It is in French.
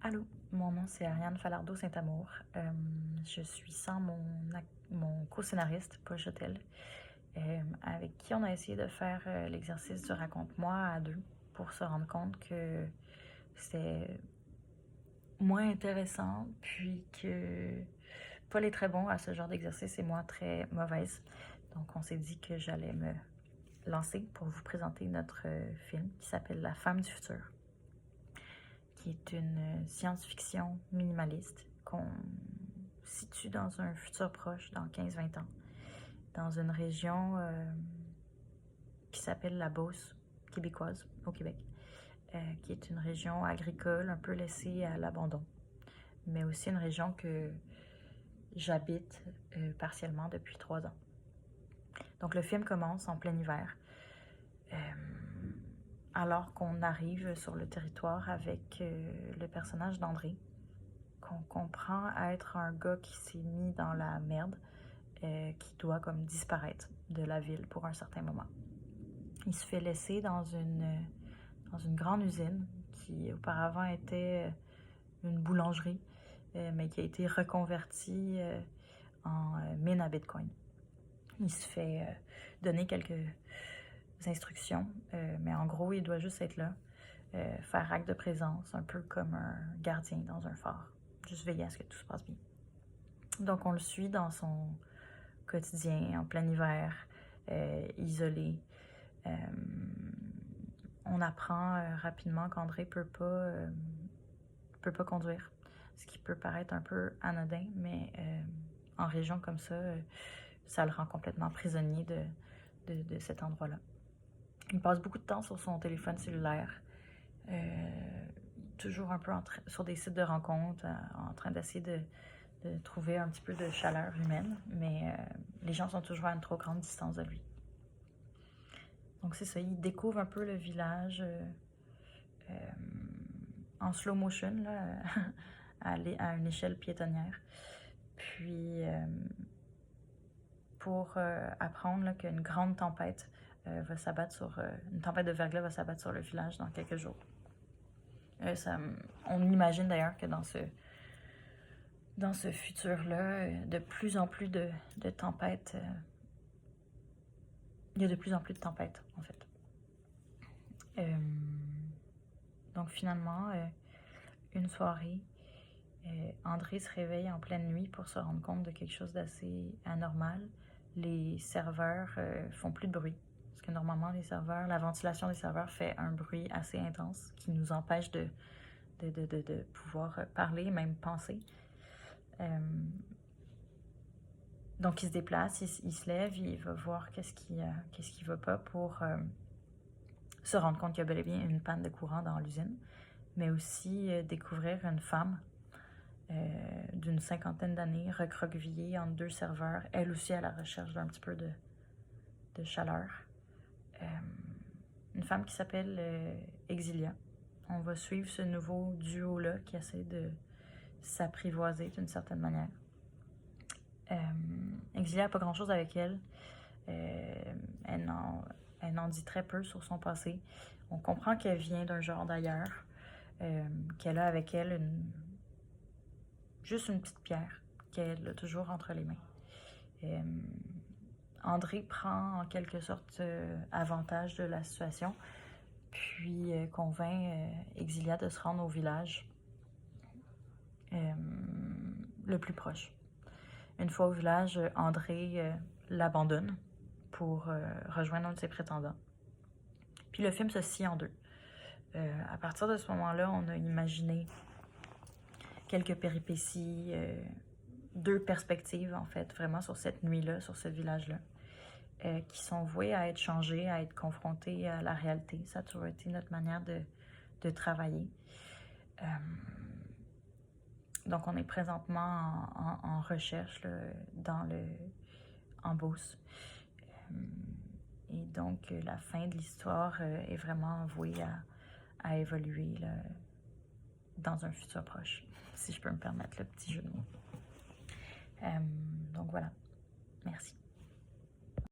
Allô, mon nom c'est Ariane Falardeau-Saint-Amour. Je suis sans mon co-scénariste, Paul Chotel, avec qui on a essayé de faire l'exercice du raconte-moi à deux pour se rendre compte que c'était moins intéressant, puis que Paul est très bon à ce genre d'exercice et moi très mauvaise. Donc on s'est dit que j'allais me lancer pour vous présenter notre film qui s'appelle La femme du futur, qui est une science-fiction minimaliste qu'on situe dans un futur proche, dans 15-20 ans, dans une région qui s'appelle la Beauce québécoise, au Québec, qui est une région agricole un peu laissée à l'abandon, mais aussi une région que j'habite partiellement depuis 3 ans. Donc le film commence en plein hiver, alors qu'on arrive sur le territoire avec le personnage d'André, qu'on comprend être un gars qui s'est mis dans la merde, qui doit comme disparaître de la ville pour un certain moment. Il se fait laisser dans une grande usine qui auparavant était une boulangerie, mais qui a été reconvertie en mine à Bitcoin. Il se fait donner quelques instructions, mais en gros, il doit juste être là, faire acte de présence, un peu comme un gardien dans un phare, juste veiller à ce que tout se passe bien. Donc on le suit dans son quotidien, en plein hiver, isolé. On apprend rapidement qu'André peut pas conduire, ce qui peut paraître un peu anodin, mais en région comme ça le rend complètement prisonnier de cet endroit-là. Il passe beaucoup de temps sur son téléphone cellulaire, toujours un peu sur des sites de rencontres, en train d'essayer de trouver un petit peu de chaleur humaine, mais les gens sont toujours à une trop grande distance de lui. Donc c'est ça, il découvre un peu le village en slow motion, là, à une échelle piétonnière. Puis pour apprendre qu'une grande tempête va s'abattre sur... une tempête de verglas va s'abattre sur le village dans quelques jours. On imagine d'ailleurs que dans ce futur-là, de plus en plus de tempêtes. Il y a de plus en plus de tempêtes, en fait. Donc finalement, une soirée, André se réveille en pleine nuit pour se rendre compte de quelque chose d'assez anormal. Les serveurs font plus de bruit. Parce que normalement, la ventilation des serveurs fait un bruit assez intense qui nous empêche de pouvoir parler, même penser. Donc il se déplace, il se lève, il va voir qu'est-ce qui va pas pour se rendre compte qu'il y a bel et bien une panne de courant dans l'usine, mais aussi découvrir une femme d'une 50aine d'années, recroquevillée entre deux serveurs, elle aussi à la recherche d'un petit peu de chaleur. Une femme qui s'appelle Exilia. On va suivre ce nouveau duo-là qui essaie de s'apprivoiser d'une certaine manière. Exilia n'a pas grand-chose avec elle. Elle n'en dit très peu sur son passé. On comprend qu'elle vient d'un genre d'ailleurs, qu'elle a avec elle juste une petite pierre qu'elle a toujours entre les mains. André prend en quelque sorte avantage de la situation, puis convainc Exilia de se rendre au village le plus proche. Une fois au village, André l'abandonne pour rejoindre un de ses prétendants. Puis le film se scie en deux. À partir de ce moment-là, on a imaginé quelques péripéties, deux perspectives en fait, vraiment sur cette nuit-là, sur ce village-là, qui sont vouées à être changées, à être confrontées à la réalité. Ça a toujours été notre manière de travailler. Donc on est présentement en recherche là, en Beauce. Et donc la fin de l'histoire est vraiment vouée à évoluer là, dans un futur proche, si je peux me permettre le petit jeu de mots. Donc voilà, merci.